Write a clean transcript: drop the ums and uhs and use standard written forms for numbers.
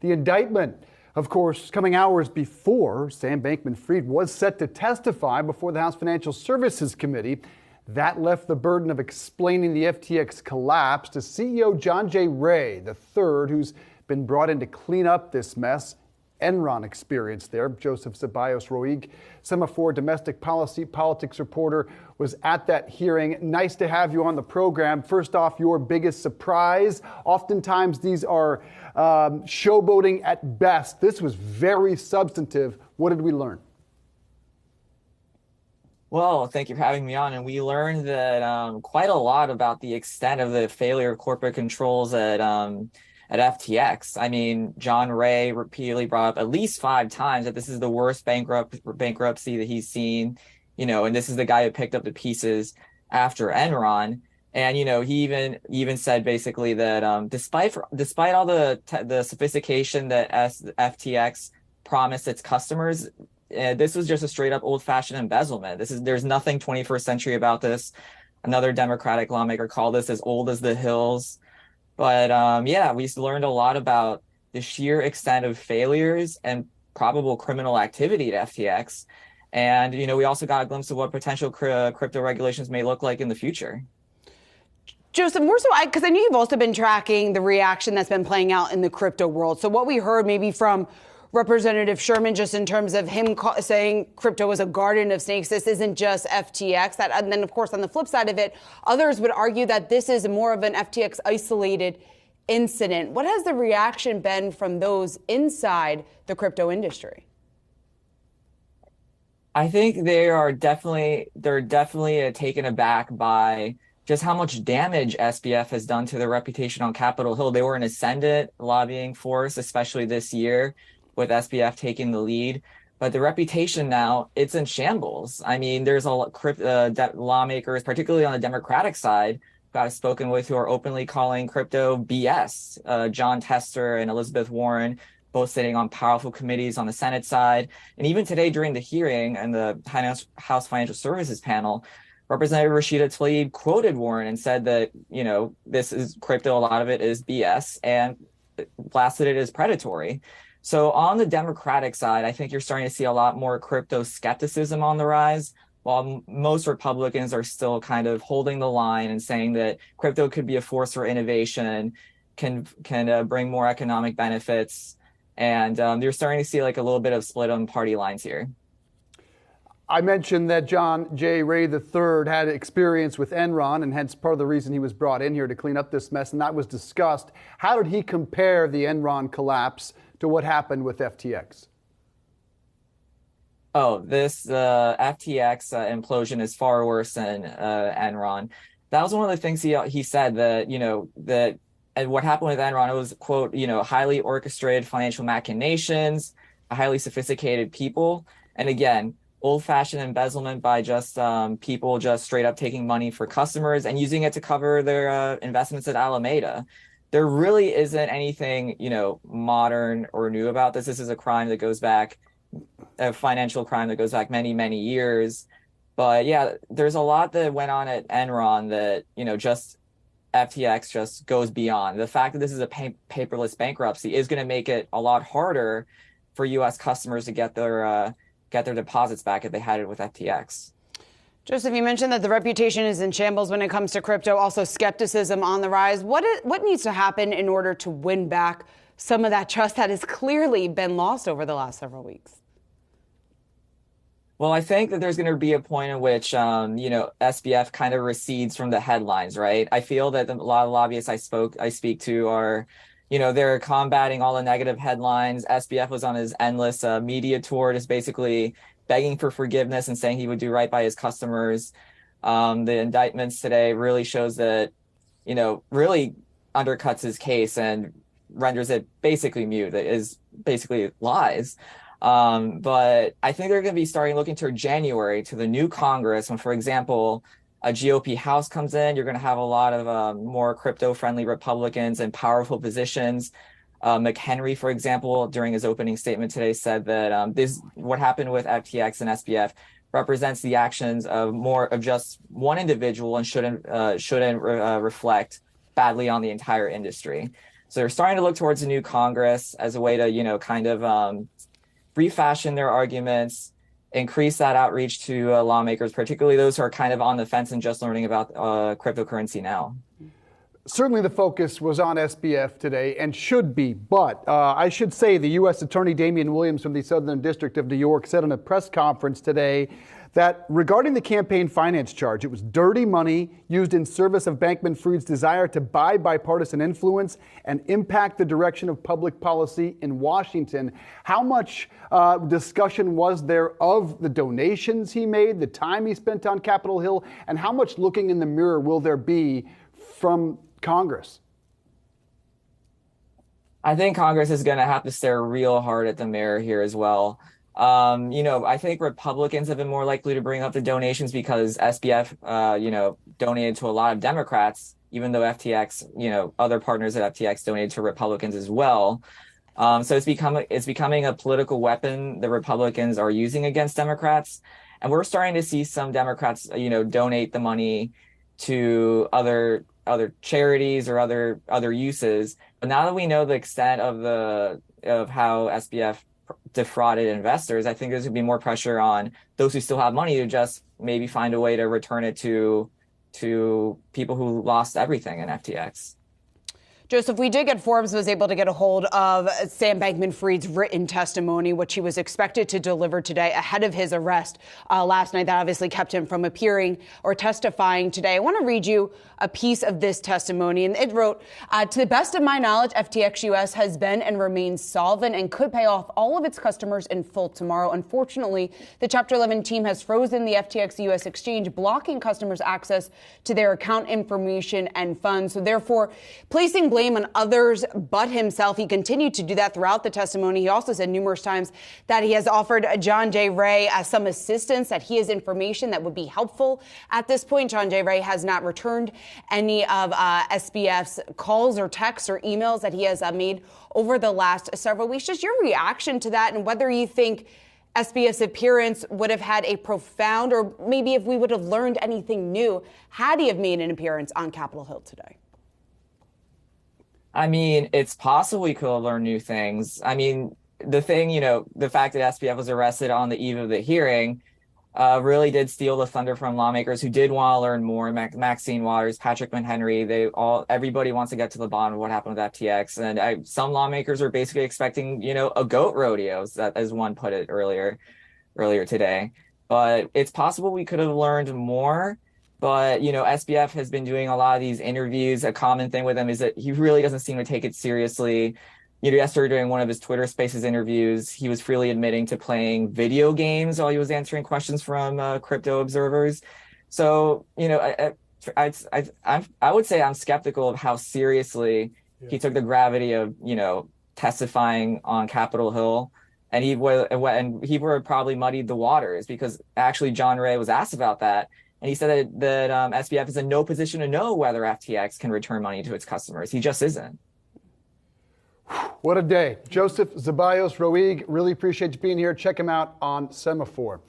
The indictment, of course, coming hours before Sam Bankman-Fried was set to testify before the House Financial Services Committee. That left the burden of explaining the FTX collapse to CEO John Ray III, who's been brought in to clean up this mess. Enron experience there. Joseph Zeballos-Roig, Semafor domestic politics reporter, was at that hearing. Nice to have you on the program. First off, your biggest surprise. Oftentimes these are showboating at best. This was very substantive. What did we learn? Well, thank you for having me on. And we learned that quite a lot about the extent of the failure of corporate controls at FTX. I mean, John Ray repeatedly brought up at least 5 times that this is the worst bankruptcy that he's seen, and this is the guy who picked up the pieces after Enron. And, he even said basically that despite all the sophistication that FTX promised its customers, this was just a straight up old fashioned embezzlement. There's nothing 21st century about this. Another Democratic lawmaker called this as old as the hills. But we learned a lot about the sheer extent of failures and probable criminal activity at FTX. And, we also got a glimpse of what potential crypto regulations may look like in the future. Joseph, more so, because I know you've also been tracking the reaction that's been playing out in the crypto world. So what we heard maybe from Representative Sherman, just in terms of him saying crypto is a garden of snakes, this isn't just FTX. And then, of course, on the flip side of it, others would argue that this is more of an FTX isolated incident. What has the reaction been from those inside the crypto industry? I think they're definitely taken aback by just how much damage SBF has done to their reputation on Capitol Hill. They were an ascendant lobbying force, especially this year, with SBF taking the lead. But the reputation now, it's in shambles. I mean, there's a lot lawmakers, particularly on the Democratic side, who I've spoken with, who are openly calling crypto BS. John Tester and Elizabeth Warren, both sitting on powerful committees on the Senate side. And even today during the hearing and the House Financial Services panel, Representative Rashida Tlaib quoted Warren and said that, this is crypto, a lot of it is BS, and blasted it as predatory. So on the Democratic side, I think you're starting to see a lot more crypto skepticism on the rise, while most Republicans are still kind of holding the line and saying that crypto could be a force for innovation, can bring more economic benefits. And you're starting to see like a little bit of split on party lines here. I mentioned that John Ray III had experience with Enron, and hence part of the reason he was brought in here to clean up this mess, and that was discussed. How did he compare the Enron collapse to what happened with FTX? Oh, this FTX implosion is far worse than Enron. That was one of the things he said, that, that and what happened with Enron, it was, quote, highly orchestrated financial machinations, highly sophisticated people. And again, old-fashioned embezzlement by just people just straight up taking money for customers and using it to cover their investments at Alameda. There really isn't anything, modern or new about this. This is a crime that goes back, a financial crime that goes back many, many years. But yeah, there's a lot that went on at Enron that, just FTX just goes beyond. The fact that this is a paperless bankruptcy is going to make it a lot harder for U.S. customers to get their deposits back if they had it with FTX. Joseph, you mentioned that the reputation is in shambles when it comes to crypto, also skepticism on the rise. What needs to happen in order to win back some of that trust that has clearly been lost over the last several weeks? Well, I think that there's going to be a point in which, SBF kind of recedes from the headlines, right? I feel that a lot of lobbyists I speak to are, they're combating all the negative headlines. SBF was on his endless media tour, just basically begging for forgiveness and saying he would do right by his customers. The indictments today really shows that, really undercuts his case and renders it basically mute. It is basically lies. But I think they're going to be starting looking toward January to the new Congress when, for example, a GOP House comes in. You're going to have a lot of more crypto-friendly Republicans in powerful positions. McHenry, for example, during his opening statement today said that what happened with FTX and SBF represents the actions of just one individual and shouldn't reflect badly on the entire industry. So they're starting to look towards a new Congress as a way to, kind of refashion their arguments, increase that outreach to lawmakers, particularly those who are kind of on the fence and just learning about cryptocurrency now. Certainly the focus was on SBF today and should be, but I should say the U.S. Attorney Damian Williams from the Southern District of New York said in a press conference today that regarding the campaign finance charge, it was dirty money used in service of Bankman-Fried's desire to buy bipartisan influence and impact the direction of public policy in Washington. How much discussion was there of the donations he made, the time he spent on Capitol Hill, and how much looking in the mirror will there be from Congress? I think Congress is going to have to stare real hard at the mirror here as well. I think Republicans have been more likely to bring up the donations because SBF, donated to a lot of Democrats, even though FTX, other partners at FTX donated to Republicans as well. So it's becoming a political weapon the Republicans are using against Democrats. And we're starting to see some Democrats, donate the money to other charities or other uses. But now that we know the extent of how SBF defrauded investors, I think there's going to be more pressure on those who still have money to just maybe find a way to return it to people who lost everything in FTX. Joseph, we did get Forbes was able to get a hold of Sam Bankman-Fried's written testimony, which he was expected to deliver today ahead of his arrest last night. That obviously kept him from appearing or testifying today. I want to read you a piece of this testimony. And it wrote, to the best of my knowledge, FTX US has been and remains solvent and could pay off all of its customers in full tomorrow. Unfortunately, the Chapter 11 team has frozen the FTX US exchange, blocking customers' access to their account information and funds. So therefore, placing blame on others but himself. He continued to do that throughout the testimony. He also said numerous times that he has offered John J. Ray some assistance, that he has information that would be helpful. At this point, John J. Ray has not returned any of SBF's calls or texts or emails that he has made over the last several weeks. Just your reaction to that and whether you think SBF's appearance would have had a profound, or maybe if we would have learned anything new had he have made an appearance on Capitol Hill today. I mean, it's possible we could have learned new things. I mean, the fact that SBF was arrested on the eve of the hearing really did steal the thunder from lawmakers who did want to learn more. Maxine Waters, Patrick McHenry, everybody wants to get to the bottom of what happened with FTX. And some lawmakers are basically expecting, a goat rodeo, as one put it earlier today. But it's possible we could have learned more. But, SBF has been doing a lot of these interviews. A common thing with him is that he really doesn't seem to take it seriously. Yesterday during one of his Twitter Spaces interviews, he was freely admitting to playing video games while he was answering questions from crypto observers. So, I would say I'm skeptical of how seriously he took the gravity of, testifying on Capitol Hill. And he would have probably muddied the waters, because actually John Ray was asked about that. And he said that SBF is in no position to know whether FTX can return money to its customers. He just isn't. What a day. Joseph Zeballos-Roig, really appreciate you being here. Check him out on Semafor.